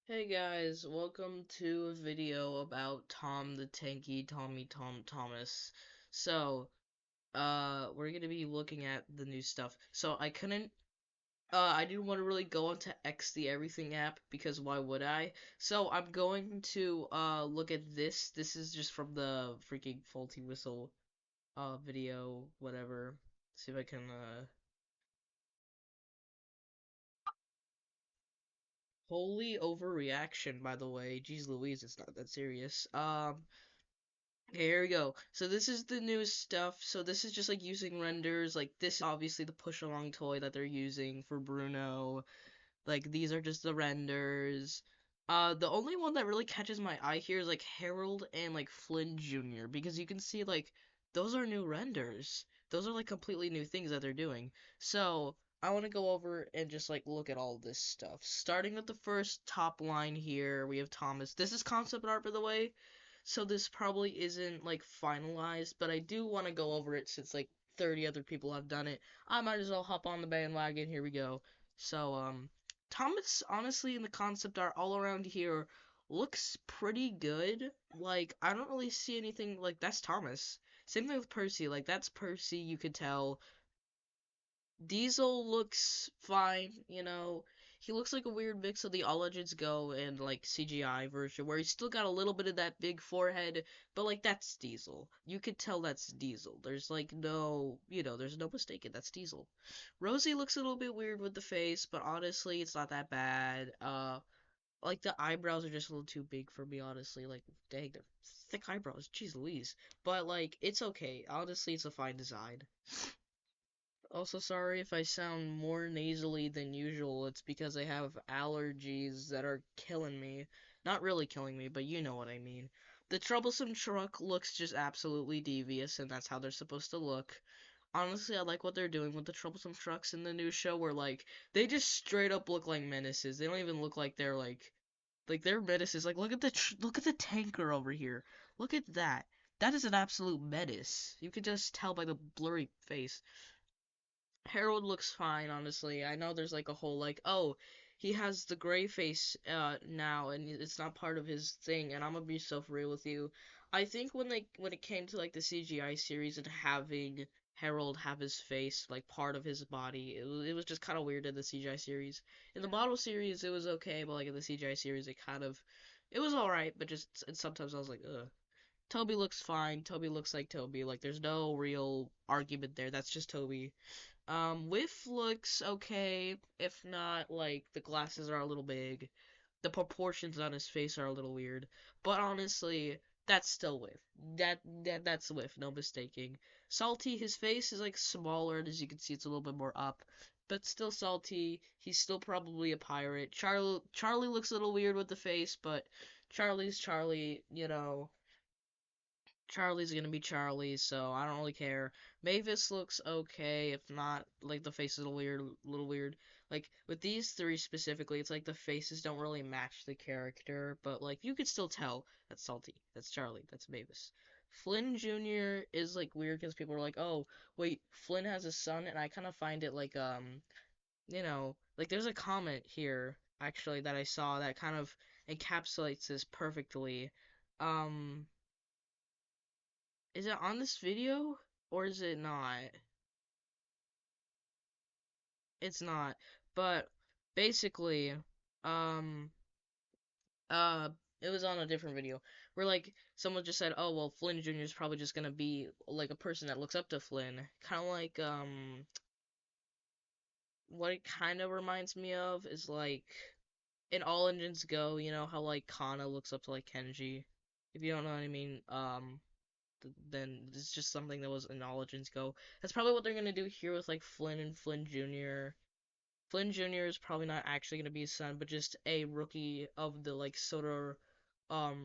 Hey guys, welcome to a video about Tom the Tanky Tommy Tom Thomas. So, we're gonna be looking at the new stuff. I didn't want to really go onto X the Everything app because why would I? So I'm going to, look at this. This is just from the freaking Faulty Whistle, video, whatever. See if I can, Holy overreaction, by the way. Jeez Louise, it's not that serious. Okay, here we go. So this is the newest stuff. So this is just like using renders. Like this is obviously the push along toy that they're using for Bruno. Like these are just the renders. The only one that really catches my eye here is like Harold and like Flynn Jr. because you can see like those are new renders. Those are like completely new things that they're doing. So I want to go over and just like look at all this stuff. Starting with the first top line here, we have Thomas. This is concept art, by the way, so this probably isn't like finalized, but I do want to go over it since like 30 other people have done it. I might as well hop on the bandwagon. Here we go. So, Thomas, honestly, in the concept art all around here looks pretty good. Like, I don't really see anything like that's Thomas. Same thing with Percy. Like, that's Percy, you could tell. Diesel looks fine, you know. He looks like a weird mix of the All Legends Go and like CGI version, where he's still got a little bit of that big forehead, but like that's Diesel. You could tell that's Diesel. There's like no, there's no mistaking that's Diesel. Rosie looks a little bit weird with the face, but honestly, it's not that bad. Like the eyebrows are just a little too big for me, honestly. Like, dang, they're thick eyebrows. Jeez Louise. But like, it's okay. Honestly, it's a fine design. Also, sorry if I sound more nasally than usual. It's because I have allergies that are killing me. Not really killing me, but you know what I mean. The troublesome truck looks just absolutely devious, and that's how they're supposed to look. Honestly, I like what they're doing with the troublesome trucks in the new show, where like they just straight up look like menaces. They don't even look like they're like they're menaces. Like look at the tanker over here. Look at that. That is an absolute menace. You can just tell by the blurry face. Harold looks fine, honestly. I know there's like a whole like, oh, he has the gray face now and it's not part of his thing, and I'm gonna be so real with you. I think when it came to like the CGI series and having Harold have his face like part of his body, it was just kind of weird in the CGI series. In the model series it was okay, but like in the CGI series it was alright, but just and sometimes I was like, ugh. Toby looks fine. Toby looks like Toby. Like there's no real argument there. That's just Toby. Whiff looks okay, if not, like, the glasses are a little big. The proportions on his face are a little weird. But honestly, that's still Whiff. That's Whiff, no mistaking. Salty, his face is, like, smaller, and as you can see, it's a little bit more up. But still Salty. He's still probably a pirate. Charlie looks a little weird with the face, but Charlie's Charlie, Charlie's gonna be Charlie, so I don't really care. Mavis looks okay, if not, like the face is little weird. Like with these three specifically, it's like the faces don't really match the character, but like you could still tell that's Salty, that's Charlie, that's Mavis. Flynn Jr. is like weird because people are like, oh, wait, Flynn has a son, and I kind of find it like like there's a comment here actually that I saw that kind of encapsulates this perfectly. Um, is it on this video or is it not? It's not. But basically, um, uh, it was on a different video where like someone just said, "Oh well, Flynn Jr. is probably just gonna be like a person that looks up to Flynn." Kind of like what it kind of reminds me of is like in All Engines Go, you know how like Kana looks up to like Kenji. If you don't know what I mean, then it's just something that was in All Legends Go. That's probably what they're gonna do here with like Flynn and Flynn Jr. Flynn Jr. is probably not actually gonna be his son, but just a rookie of the like Soda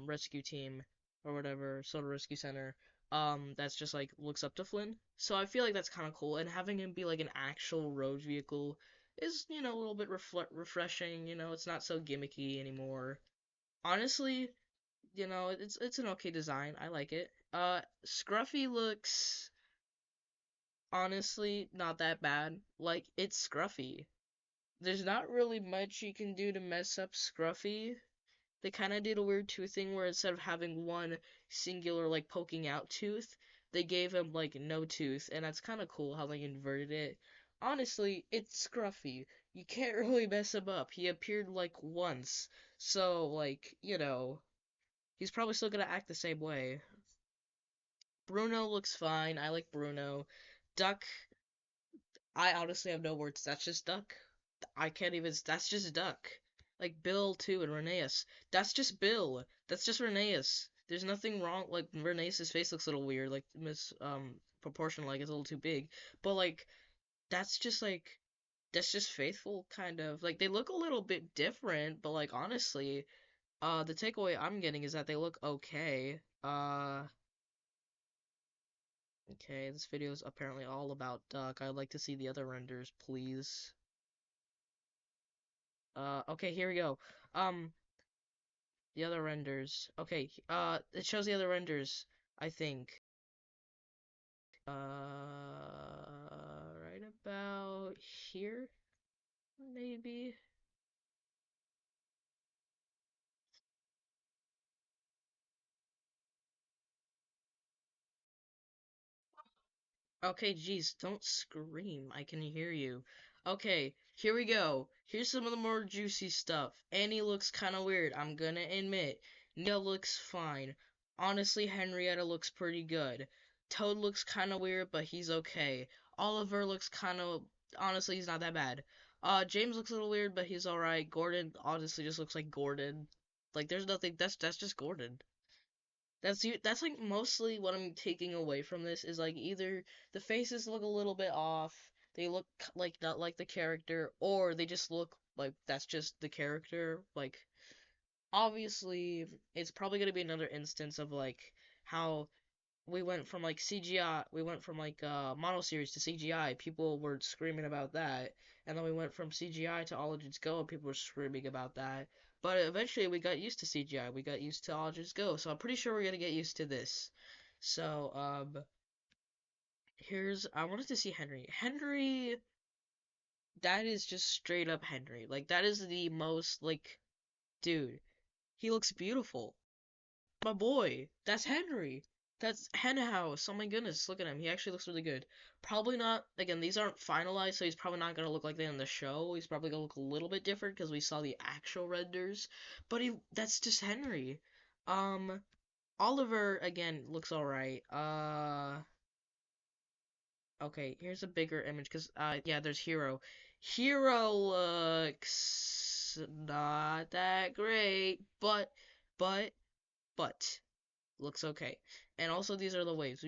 rescue team or whatever, Soda Rescue Center. That's just like looks up to Flynn. So I feel like that's kind of cool, and having him be like an actual road vehicle is a little bit refreshing. It's not so gimmicky anymore. Honestly, it's an okay design. I like it. Scruffy looks honestly not that bad. Like it's Scruffy. There's not really much you can do to mess up Scruffy. They kind of did a weird tooth thing where instead of having one singular like poking out tooth, they gave him like no tooth, and that's kind of cool how they inverted it. Honestly, it's Scruffy. You can't really mess him up. He appeared like once, so like, he's probably still gonna act the same way. Bruno looks fine. I like Bruno. Duck, I honestly have no words. That's just Duck. I can't even. That's just Duck. Like Bill too and Rheneas. That's just Bill. That's just Rheneas. There's nothing wrong. Like Rheneas's face looks a little weird. Like Miss proportion like it's a little too big. But like that's just like that's just faithful kind of. Like they look a little bit different, but like honestly, the takeaway I'm getting is that they look okay. Okay, this video is apparently all about Duck. I'd like to see the other renders, please. Okay, here we go. Um, the other renders. Okay, it shows the other renders, I think. Right about here, maybe? Okay, geez, don't scream. I can hear you. Okay, here we go. Here's some of the more juicy stuff. Annie looks kind of weird, I'm gonna admit. Nia looks fine. Honestly, Henrietta looks pretty good. Toad looks kind of weird, but he's okay. Oliver looks kind of... Honestly, he's not that bad. James looks a little weird, but he's alright. Gordon honestly just looks like Gordon. Like, there's nothing... That's just Gordon. That's like mostly what I'm taking away from this is like either the faces look a little bit off, they look like not like the character, or they just look like that's just the character. Like obviously it's probably gonna be another instance of like how we went from like CGI, we went from like mono series to CGI. People were screaming about that, and then we went from CGI to All Agents Go, and people were screaming about that. But eventually, we got used to CGI. We got used to All Agents Go, so I'm pretty sure we're gonna get used to this. So here's I wanted to see Henry. Henry, that is just straight up Henry. Like that is the most like, dude, he looks beautiful. My boy, that's Henry. That's Henhouse. Oh my goodness, look at him. He actually looks really good. Probably not, again, these aren't finalized, so he's probably not going to look like that in the show. He's probably going to look a little bit different because we saw the actual renders. But that's just Henry. Um, Oliver, again, looks alright. Okay, here's a bigger image because, yeah, there's Hero. Hero looks not that great, but, but looks okay. And also these are the waves.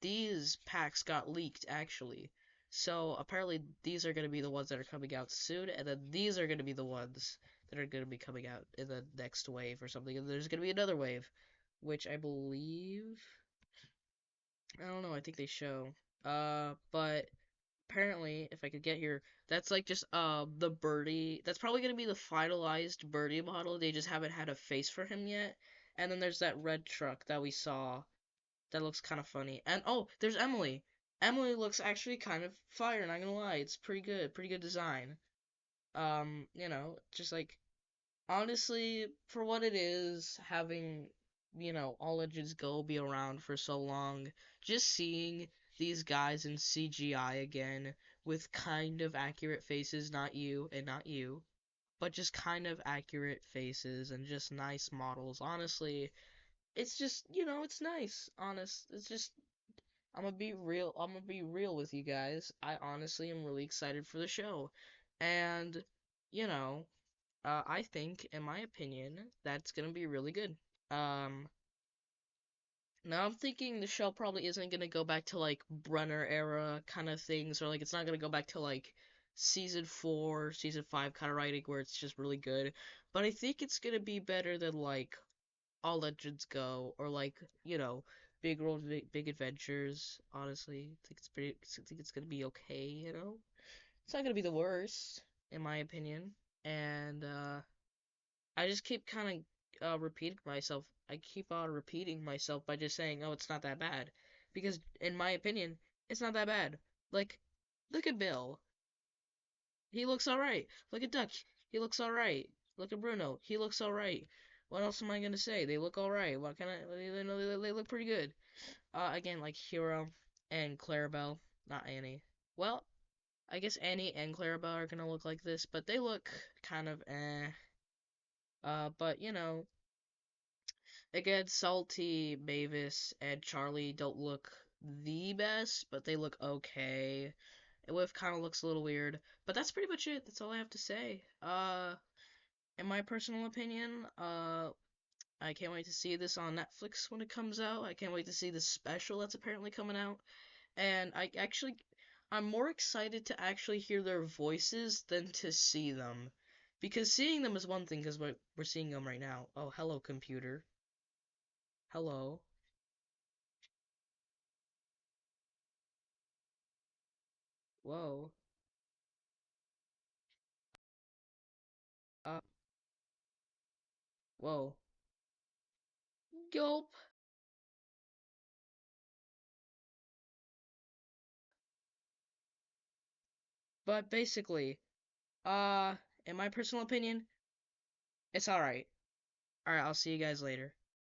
These packs got leaked actually. So apparently these are going to be the ones that are coming out soon, and then these are going to be the ones that are going to be coming out in the next wave or something. And there's going to be another wave, which I believe, I don't know, I think they show. But apparently, if I could get here, that's like just the birdie. That's probably gonna be the finalized birdie model. They just haven't had a face for him yet. And then there's that red truck that we saw that looks kind of funny. And oh, there's Emily. Emily looks actually kind of fire, not gonna lie. It's pretty good design. Just like honestly, for what it is, having, All Legends Go be around for so long, just seeing these guys in CGI again with kind of accurate faces, not you and not you, but just kind of accurate faces and just nice models. Honestly, it's just, it's nice. It's just, I'm gonna be real with you guys. I honestly am really excited for the show. And, you know, I think, in my opinion, that's gonna be really good. Um, Now I'm thinking the show probably isn't gonna go back to like Brunner era kind of things, or like it's not gonna go back to like season 4, season 5 kind of writing where it's just really good. But I think it's gonna be better than like All Legends Go or like Big World Big Adventures. Honestly, I think it's gonna be okay. It's not gonna be the worst in my opinion. And I just keep kind of repeating myself. I keep on repeating myself by just saying, "Oh, it's not that bad," because in my opinion, it's not that bad. Like, look at Bill. He looks all right. Look at Duck. He looks all right. Look at Bruno. He looks alright. What else am I gonna say? They look alright. What can I? They look pretty good. Again, like Hero and Clarabelle, not Annie. Well, I guess Annie and Clarabelle are gonna look like this, but they look kind of eh. But again, Salty, Mavis, and Charlie don't look the best, but they look okay. Whiff kind of looks a little weird, but that's pretty much it. That's all I have to say. In my personal opinion, I can't wait to see this on Netflix when it comes out. I can't wait to see the special that's apparently coming out. And I'm more excited to actually hear their voices than to see them. Because seeing them is one thing, because we're seeing them right now. Oh, hello, computer. Hello. Whoa. Uh, whoa. Gulp. But basically, uh, in my personal opinion, it's alright. Alright, I'll see you guys later.